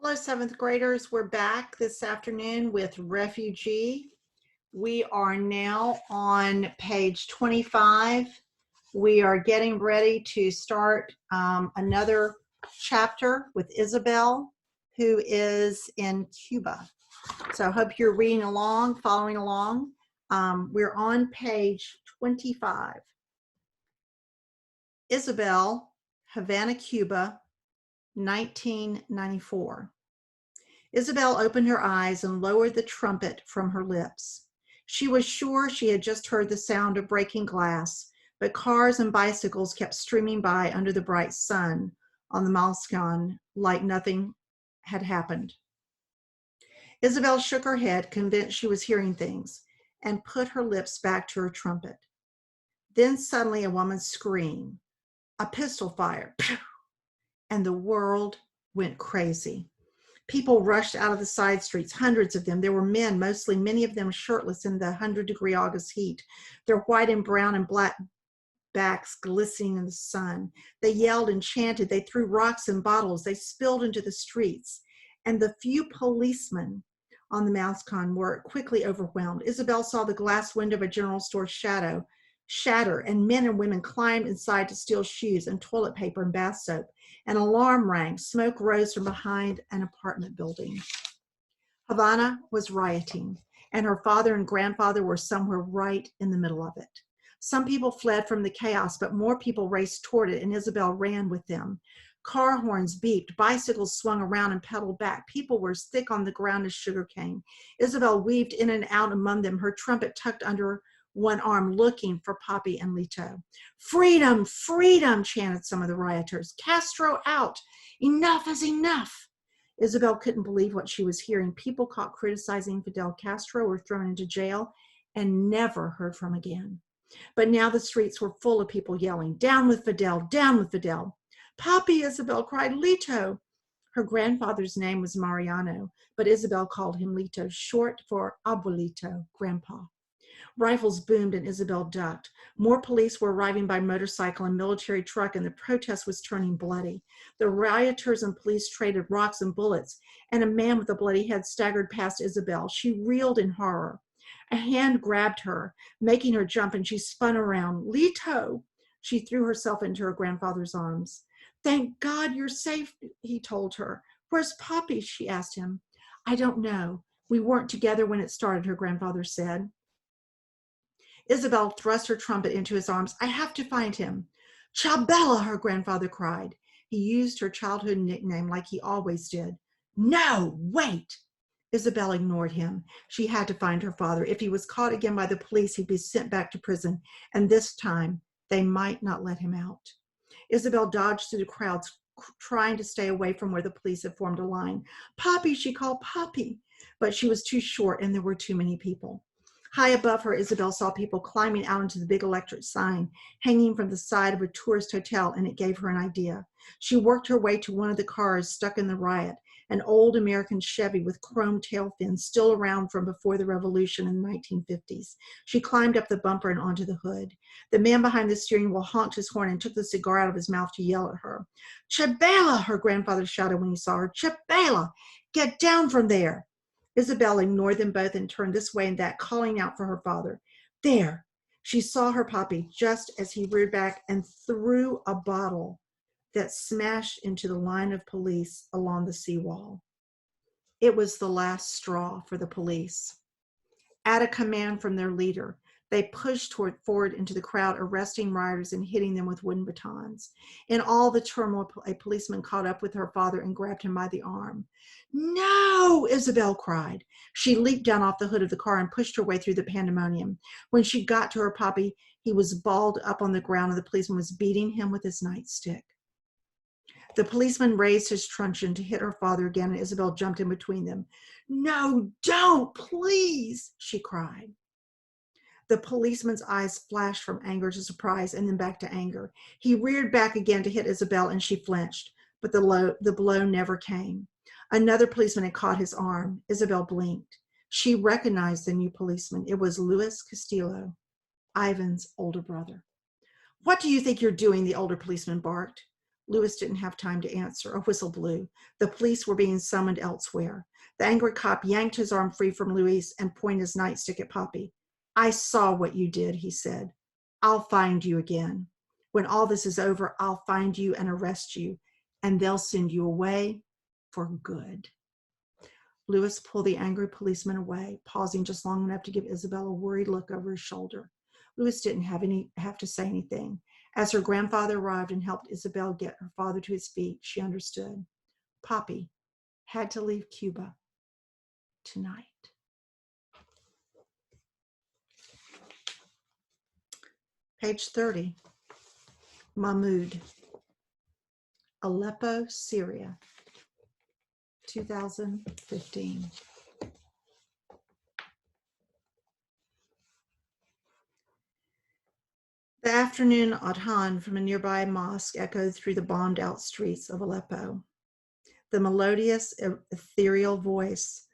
Hello, seventh graders. We're back this afternoon with Refugee. We are now on page 25. We are getting ready to start another chapter with Isabel, who is in Cuba. So I hope you're reading along, following along. We're on page 25. Isabel, Havana, Cuba, 1994. Isabel opened her eyes and lowered the trumpet from her lips. She was sure she had just heard the sound of breaking glass, but cars and bicycles kept streaming by under the bright sun on the Malscan like nothing had happened. Isabel shook her head, convinced she was hearing things, and put her lips back to her trumpet. Then suddenly a woman's scream, a pistol fire, and the world went crazy. People rushed out of the side streets, hundreds of them. There were men, mostly, many of them shirtless in the 100-degree August heat, their white and brown and black backs glistening in the sun. They yelled and chanted. They threw rocks and bottles. They spilled into the streets. And the few policemen on the Malscan were quickly overwhelmed. Isabel saw the glass window of a general store shatter, and men and women climbed inside to steal shoes and toilet paper and bath soap. An alarm rang. Smoke rose from behind an apartment building. Havana was rioting, and her father and grandfather were somewhere right in the middle of it. Some people fled from the chaos, but more people raced toward it, and Isabel ran with them. Car horns beeped, bicycles swung around and pedaled back. People were as thick on the ground as sugarcane. Isabel weaved in and out among them, her trumpet tucked under one arm, looking for Papi and Lito. Freedom, freedom, chanted some of the rioters. Castro out. Enough is enough. Isabel couldn't believe what she was hearing. People caught criticizing Fidel Castro were thrown into jail and never heard from again. But now the streets were full of people yelling, down with Fidel, down with Fidel. Papi, Isabel cried, Lito. Her grandfather's name was Mariano, but Isabel called him Lito, short for Abuelito, grandpa. Rifles boomed and Isabel ducked. More police were arriving by motorcycle and military truck, and the protest was turning bloody. The rioters and police traded rocks and bullets, and a man with a bloody head staggered past Isabel. She reeled in horror. A hand grabbed her, making her jump, and she spun around. Lito! She threw herself into her grandfather's arms. Thank God you're safe, he told her. Where's Papi? She asked him. I don't know. We weren't together when it started, her grandfather said. Isabel thrust her trumpet into his arms. I have to find him. Chabela, her grandfather cried. He used her childhood nickname like he always did. No, wait. Isabel ignored him. She had to find her father. If he was caught again by the police, he'd be sent back to prison, and this time they might not let him out. Isabel dodged through the crowds, trying to stay away from where the police had formed a line. Papi, she called, Papi. But she was too short, and there were too many people. High above her, Isabel saw people climbing out into the big electric sign hanging from the side of a tourist hotel, and it gave her an idea. She worked her way to one of the cars stuck in the riot, an old American Chevy with chrome tail fins still around from before the revolution in the 1950s. She climbed up the bumper and onto the hood. The man behind the steering wheel honked his horn and took the cigar out of his mouth to yell at her. Chabela, her grandfather shouted when he saw her. Chabela, get down from there. Isabel ignored them both and turned this way and that, calling out for her father. There, she saw her Papi just as he reared back and threw a bottle that smashed into the line of police along the seawall. It was the last straw for the police. At a command from their leader, they pushed forward into the crowd, arresting rioters and hitting them with wooden batons. In all the turmoil, a policeman caught up with her father and grabbed him by the arm. No, Isabel cried. She leaped down off the hood of the car and pushed her way through the pandemonium. When she got to her Papi, he was balled up on the ground and the policeman was beating him with his nightstick. The policeman raised his truncheon to hit her father again, and Isabel jumped in between them. No, don't, please, she cried. The policeman's eyes flashed from anger to surprise and then back to anger. He reared back again to hit Isabel, and she flinched, but the blow never came. Another policeman had caught his arm. Isabel blinked. She recognized the new policeman. It was Luis Castillo, Ivan's older brother. What do you think you're doing? The older policeman barked. Louis didn't have time to answer. A whistle blew. The police were being summoned elsewhere. The angry cop yanked his arm free from Louis and pointed his nightstick at Poppy. I saw what you did, he said. I'll find you again. When all this is over, I'll find you and arrest you, and they'll send you away for good. Louis pulled the angry policeman away, pausing just long enough to give Isabel a worried look over his shoulder. Louis didn't have to say anything. As her grandfather arrived and helped Isabel get her father to his feet, she understood. Poppy had to leave Cuba tonight. Page 30. Mahmoud. Aleppo, Syria, 2015. The afternoon adhan from a nearby mosque echoed through the bombed-out streets of Aleppo. The melodious, ethereal voice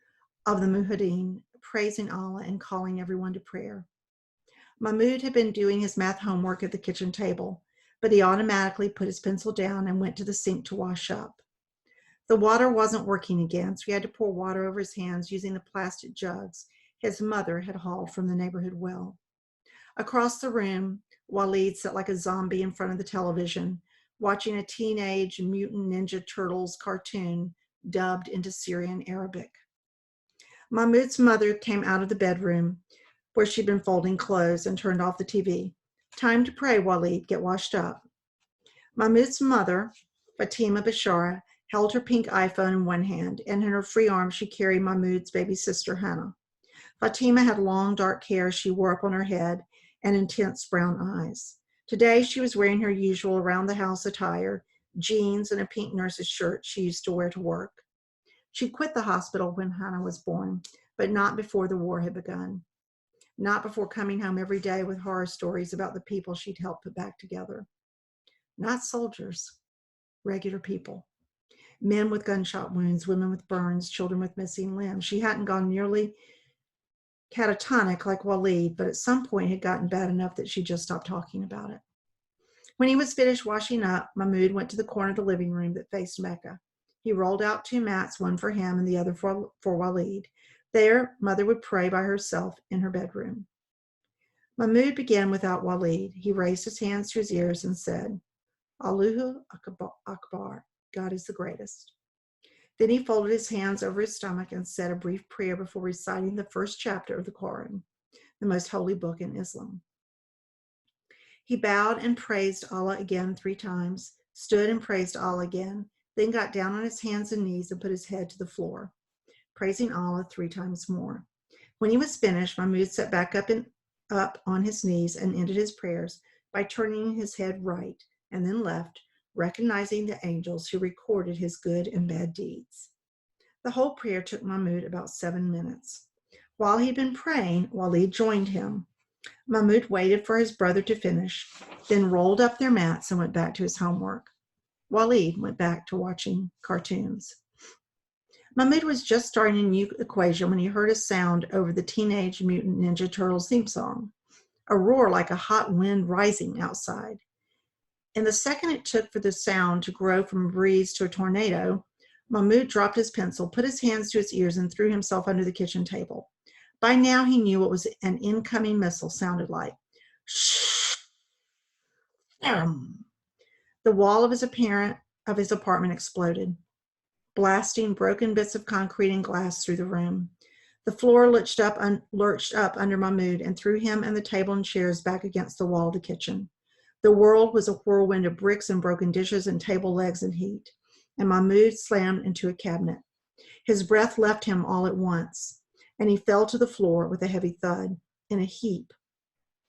of the muezzin praising Allah and calling everyone to prayer. Mahmoud had been doing his math homework at the kitchen table, but he automatically put his pencil down and went to the sink to wash up. The water wasn't working again, so he had to pour water over his hands using the plastic jugs his mother had hauled from the neighborhood well. Across the room, Walid sat like a zombie in front of the television, watching a Teenage Mutant Ninja Turtles cartoon dubbed into Syrian Arabic. Mahmoud's mother came out of the bedroom where she'd been folding clothes and turned off the TV. Time to pray, Walid, get washed up. Mahmoud's mother, Fatima Bashara, held her pink iPhone in one hand, and in her free arm she carried Mahmoud's baby sister, Hannah. Fatima had long, dark hair she wore up on her head and intense brown eyes. Today she was wearing her usual around-the-house attire, jeans and a pink nurse's shirt she used to wear to work. She quit the hospital when Hannah was born, but not before the war had begun. Not before coming home every day with horror stories about the people she'd helped put back together. Not soldiers, regular people. Men with gunshot wounds, women with burns, children with missing limbs. She hadn't gone nearly catatonic like Walid, but at some point had gotten bad enough that she just stopped talking about it. When he was finished washing up, Mahmoud went to the corner of the living room that faced Mecca. He rolled out 2 mats, one for him and the other for Walid. There, Mother would pray by herself in her bedroom. Mahmoud began without Walid. He raised his hands to his ears and said, Allahu Akbar, God is the greatest. Then he folded his hands over his stomach and said a brief prayer before reciting the first chapter of the Quran, the most holy book in Islam. He bowed and praised Allah again 3 times, stood and praised Allah again, then got down on his hands and knees and put his head to the floor, praising Allah 3 times more. When he was finished, Mahmoud sat back up on his knees and ended his prayers by turning his head right and then left, recognizing the angels who recorded his good and bad deeds. The whole prayer took Mahmoud about 7 minutes. While he'd been praying, Walid joined him. Mahmoud waited for his brother to finish, then rolled up their mats and went back to his homework. Walid went back to watching cartoons. Mahmoud was just starting a new equation when he heard a sound over the Teenage Mutant Ninja Turtles theme song, a roar like a hot wind rising outside. In the second it took for the sound to grow from a breeze to a tornado, Mahmoud dropped his pencil, put his hands to his ears, and threw himself under the kitchen table. By now he knew what was an incoming missile sounded like. Shh! The wall of his apartment exploded, blasting broken bits of concrete and glass through the room. The floor lurched up under Mahmoud and threw him and the table and chairs back against the wall of the kitchen. The world was a whirlwind of bricks and broken dishes and table legs and heat, and Mahmoud slammed into a cabinet. His breath left him all at once, and he fell to the floor with a heavy thud in a heap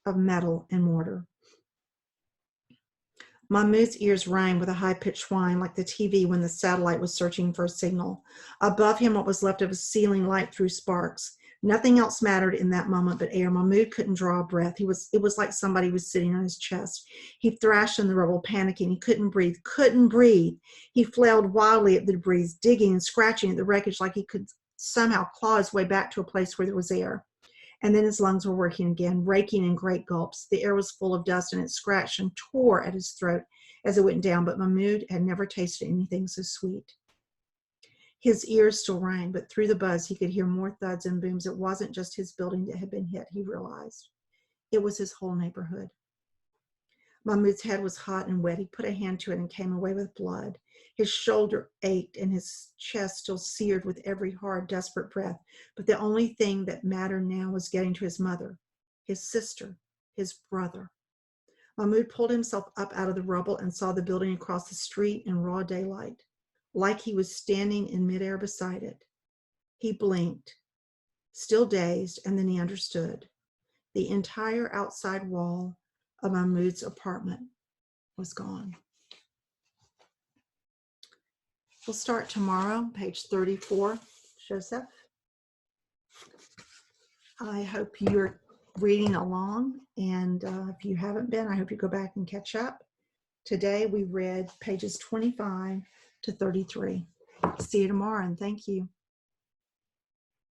of metal and mortar. Mahmoud's ears rang with a high-pitched whine like the TV when the satellite was searching for a signal. Above him, what was left of a ceiling light threw sparks. Nothing else mattered in that moment but air. Mahmoud couldn't draw a breath. It was like somebody was sitting on his chest. He thrashed in the rubble, panicking. He couldn't breathe. He flailed wildly at the debris, digging and scratching at the wreckage like he could somehow claw his way back to a place where there was air. And then his lungs were working again, raking in great gulps. The air was full of dust, and it scratched and tore at his throat as it went down, but Mahmoud had never tasted anything so sweet. His ears still rang, but through the buzz, he could hear more thuds and booms. It wasn't just his building that had been hit, he realized. It was his whole neighborhood. Mahmoud's head was hot and wet. He put a hand to it and came away with blood. His shoulder ached and his chest still seared with every hard, desperate breath. But the only thing that mattered now was getting to his mother, his sister, his brother. Mahmoud pulled himself up out of the rubble and saw the building across the street in raw daylight, like he was standing in midair beside it. He blinked, still dazed, and then he understood. The entire outside wall of Mahmoud's apartment was gone. We'll start tomorrow, page 34, Joseph. I hope you're reading along, and if you haven't been, I hope you go back and catch up. Today we read pages 25 to 33. See you tomorrow, and thank you.